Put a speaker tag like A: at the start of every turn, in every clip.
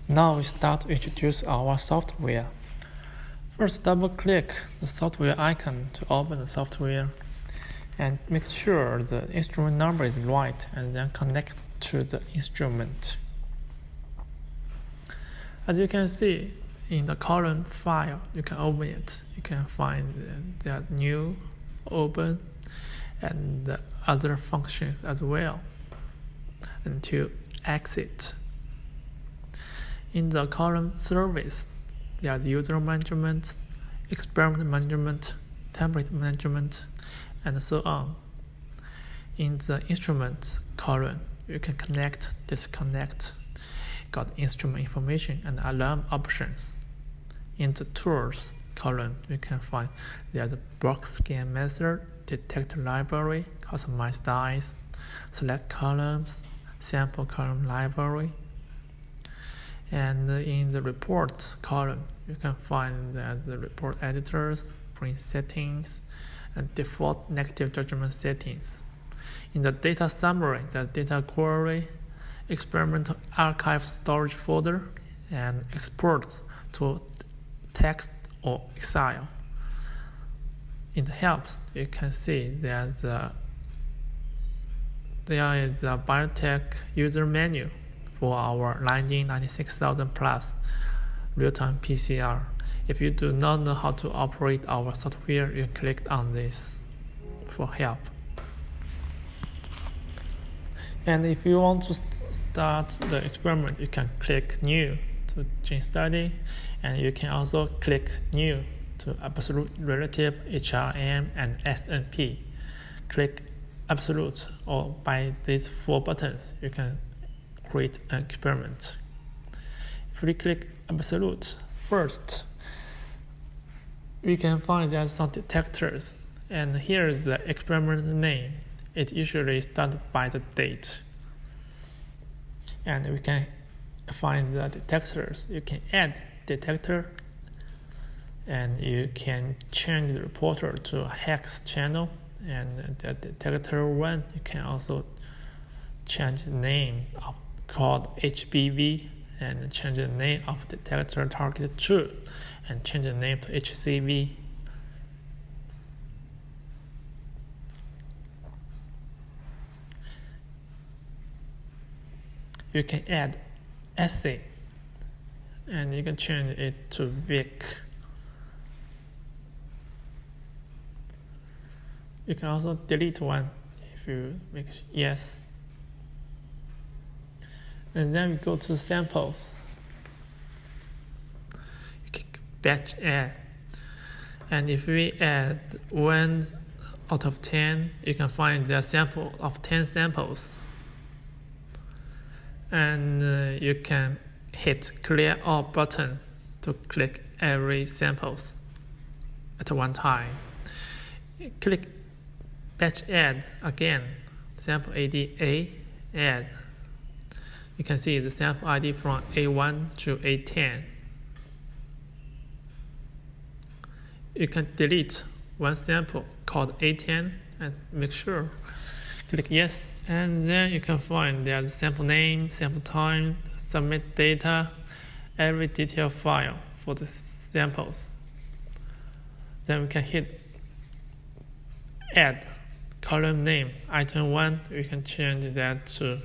A: Now we start to introduce our software. First, double-click the software icon to open the software and make sure the instrument number is right, and then connect to the instrument. As you can see in the current file, you can open it. You can find the new, open, and the other functions as well. And to exit. In the current service, there's user management, experiment management, template management, and so on. In the instruments column, you can connect, disconnect, got instrument information and alarm options. In the tools column, you can find there's a block scan method, detect library, customize dice, select columns, sample column library. And in the report column, you can find the report editors, print settings, and default negative judgment settings. In the data summary, the data query, experimental archive storage folder, and export to text or Excel. In the helps, you can see there is a biotech user menu for our 96,000 plus real-time PCR. If you do not know how to operate our software, you click on this for help. And if you want to start the experiment, you can click New to gene study, and you can also click New to absolute, relative, HRM, and SNP. Click Absolute, or by these 4 buttons, you can create an experiment. If we click Absolute first, we can find there's some detectors, and here is the experiment name. It usually starts by the date, and we can find the detectors. You can add detector, and you can change the reporter to a hex channel, and the detector 1, you can also change the name of called HBV, and change the name of detector target 2, and change the name to HCV. You can add assay, and you can change it to VIC. You can also delete one if you make yes. And then we go to samples. You click batch add. And if we add 1 out of 10, you can find the sample of 10 samples. And you can hit clear all button to click every samples at one time. Click batch add again, sample ID add. You can see the sample ID from A1 to A10. You can delete one sample called A10 and make sure. Click yes, and then you can find there's sample name, sample time, submit data, every detail file for the samples. Then we can hit add column name, item 1, we can change that to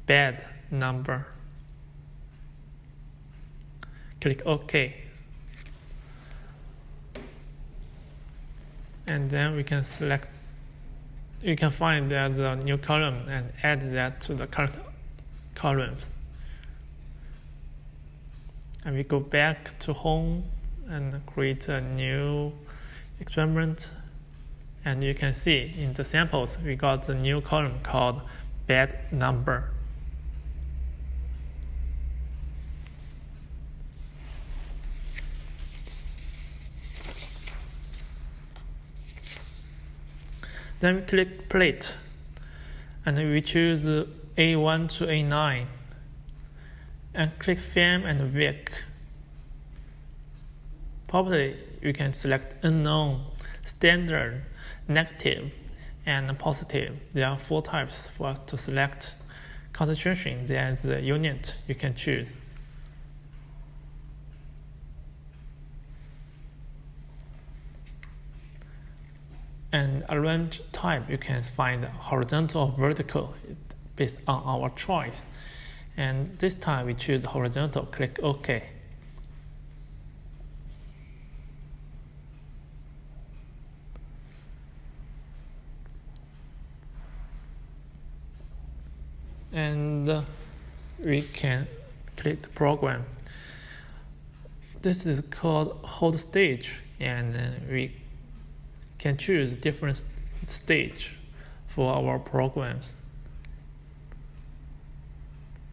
A: bed number. Click OK. And then we can select, you can find there's a new column and add that to the current columns. And we go back to home and create a new experiment. And you can see in the samples, we got the new column called bed number. Then we click plate, and we choose A1 to A9, and click FAM and VIC. Property, you can select unknown, standard, negative, and positive. There are 4 types for us to select. Concentration, there's the unit you can choose. And arrange type, you can find horizontal or vertical based on our choice. And this time we choose horizontal, click OK. And we can click the program. This is called hold stage, and we can choose different stage for our programs.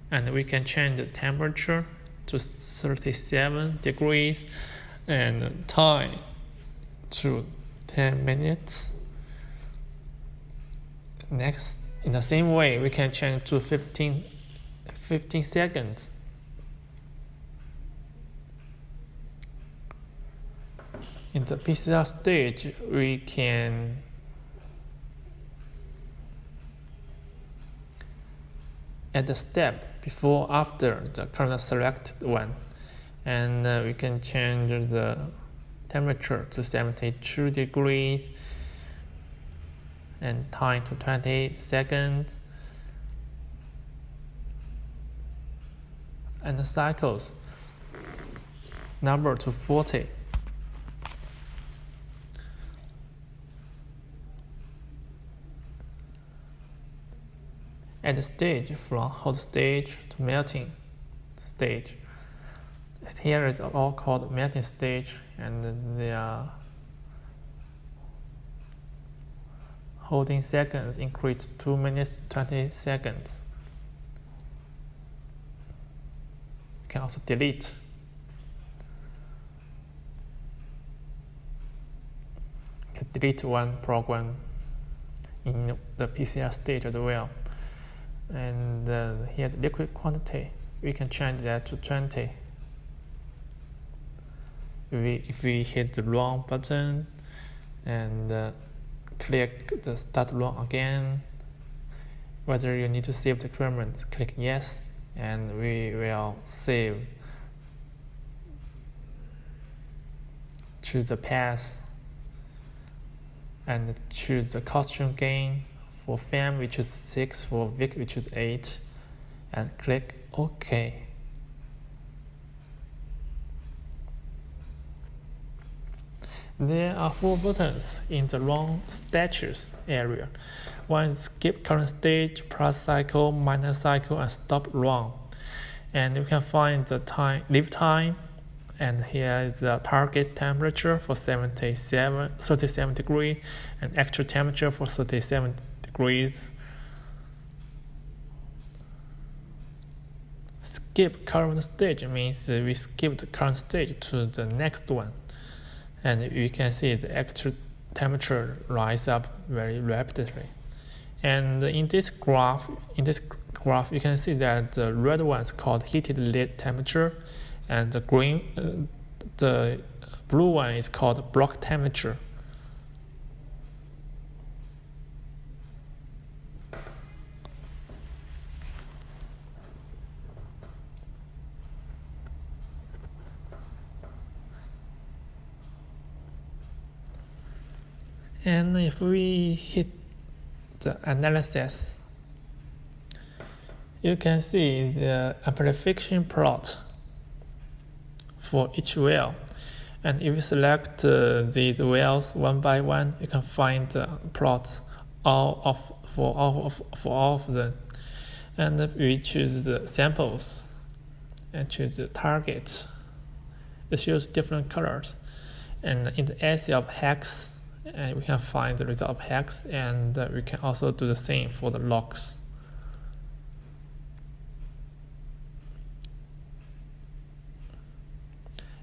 A: And we can change the temperature to 37 degrees and time to 10 minutes. Next, in the same way, we can change to 15 seconds. In the PCR stage, we can add a step before after the current selected one, and we can change the temperature to 72 degrees and time to 20 seconds, and the cycles number to 40. At the stage from hot stage to melting stage. Here is all called melting stage, and they are holding seconds increased 2 minutes 20 seconds. You can also delete. You can delete one program in the PCR stage as well. And here the liquid quantity, we can change that to 20. If we hit the wrong button and click the start run again, whether you need to save the experiment, click yes, and we will save. Choose the path and choose the costume gain. For FAM, we choose 6. For VIC, we choose 8. And click OK. There are 4 buttons in the run status area. One is skip current stage, plus cycle, minus cycle, and stop run. And you can find the time, leave time. And here is the target temperature for 37 degrees, and actual temperature for 37 degrees. Skip current stage means we skip the current stage to the next one, and you can see the actual temperature rise up very rapidly. And in this graph, you can see that the red one is called heated lead temperature, and the blue one is called block temperature. And if we hit the analysis, you can see the amplification plot for each well. And if you select these wells one by one, you can find the plots for all of them. And if we choose the samples and choose the target, it shows different colors. And in the assay of hex, we can find the result of hex, and we can also do the same for the logs.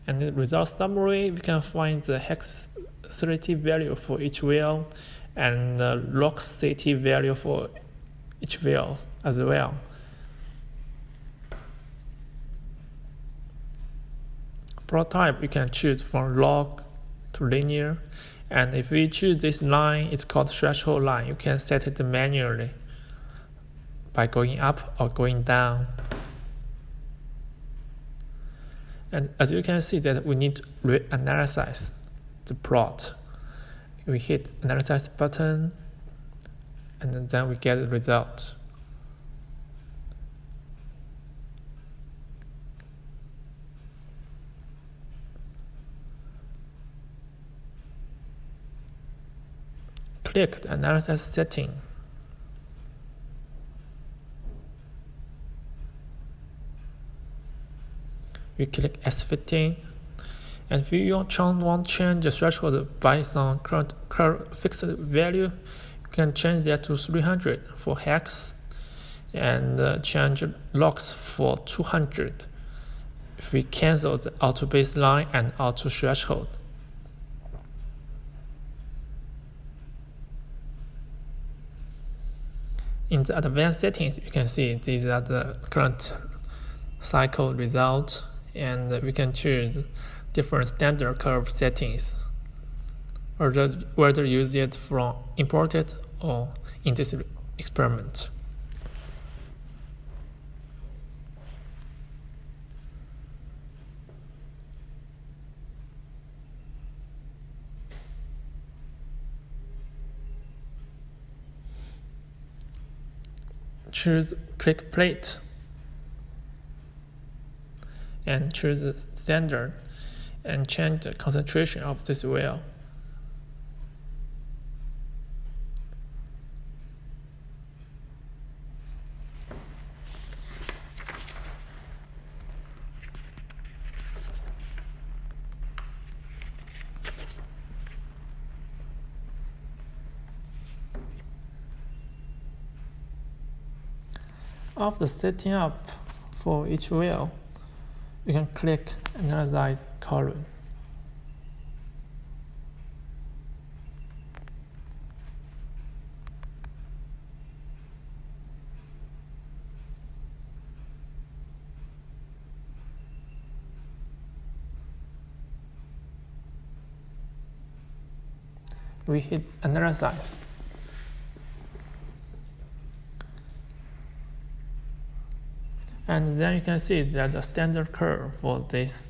A: And in the result summary, we can find the hex CT value for each well and the log CT value for each well as well. Plot type, you can choose from log to linear, And if we choose this line, it's called threshold line. You can set it manually by going up or going down. And as you can see that we need to reanalyze the plot. We hit analyze button, and then we get the result. Click the analysis setting. We click as fitting, and if you want to change the threshold by some current fixed value, you can change that to 300 for hex, and change locks for 200. If we cancel the auto baseline and auto threshold. In the advanced settings, you can see these are the current cycle results, and we can choose different standard curve settings, or whether use it from imported or in this experiment. Choose click plate and choose the standard and change the concentration of this wheel. After setting up for each wheel, you can click Analyze column. We hit Analyze. And then you can see that the standard curve for these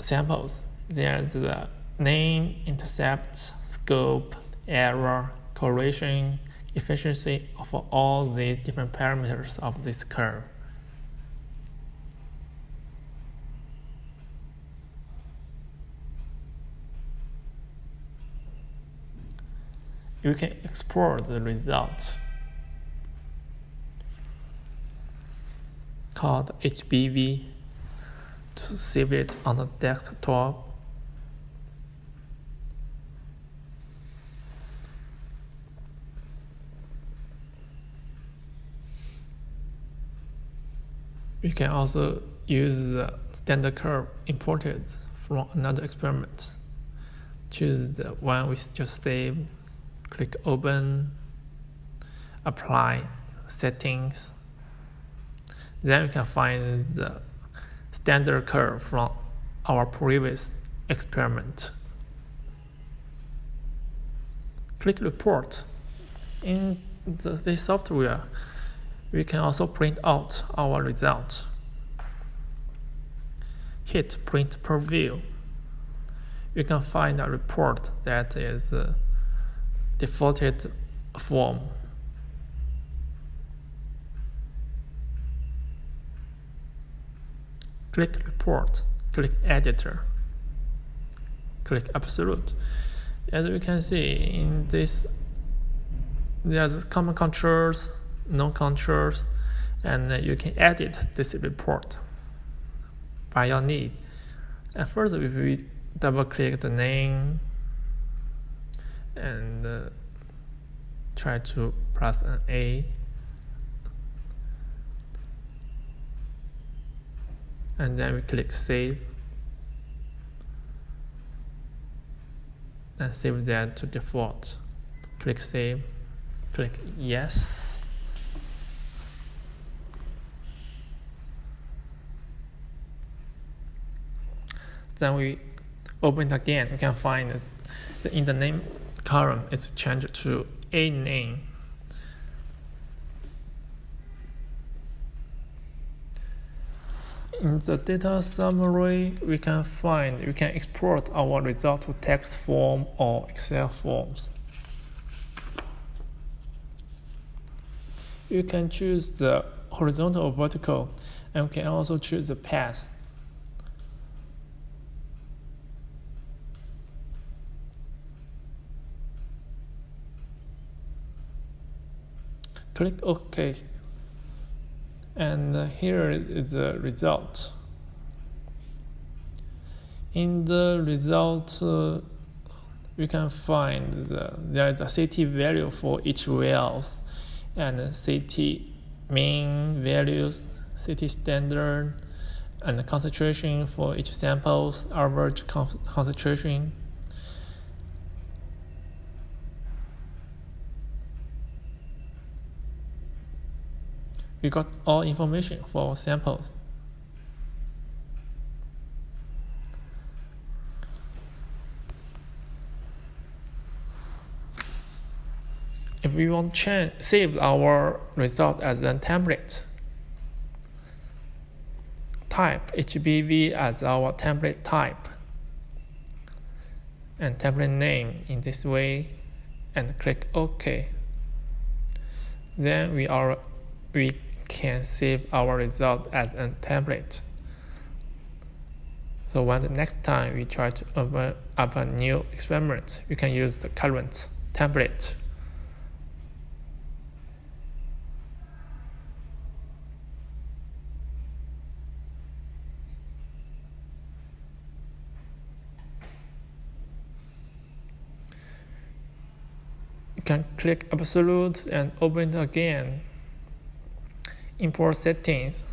A: samples, there's the name, intercept, scope, error, correlation, efficiency of all the different parameters of this curve. You can export the result called HBV to save it on the desktop. We can also use the standard curve imported from another experiment. Choose the one we just saved, click open, apply settings. Then we can find the standard curve from our previous experiment. Click report. In the software, we can also print out our result. Hit print preview. You can find a report that is the defaulted form. Click report, click editor, click absolute. As you can see in this, there's common controls, non-controls, and you can edit this report by your need. And first, if we double click the name and try to press an A, and then we click save and save that to default. Click save, click yes. Then we open it again. You can find In the name column, it's changed to a name. In the data summary, we can export our result to text form or Excel forms. You can choose the horizontal or vertical, and we can also choose the path. Click OK. And here is the result. In the result, we can find there is a CT value for each wells, and CT mean values, CT standard, and the concentration for each samples, average concentration. We got all information for samples. If we want to save our result as a template, type HBV as our template type and template name in this way, and click OK. Then we can save our result as a template. So when the next time we try to open up a new experiment, we can use the current template. You can click Absolute and open it again. Import settings.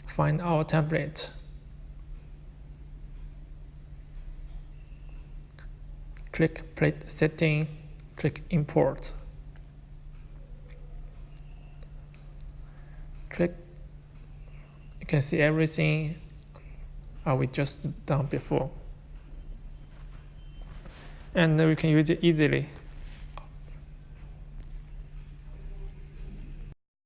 A: Find our template. Click Plate Settings. Click Import. Click. You can see everything we just done before. And we can use it easily.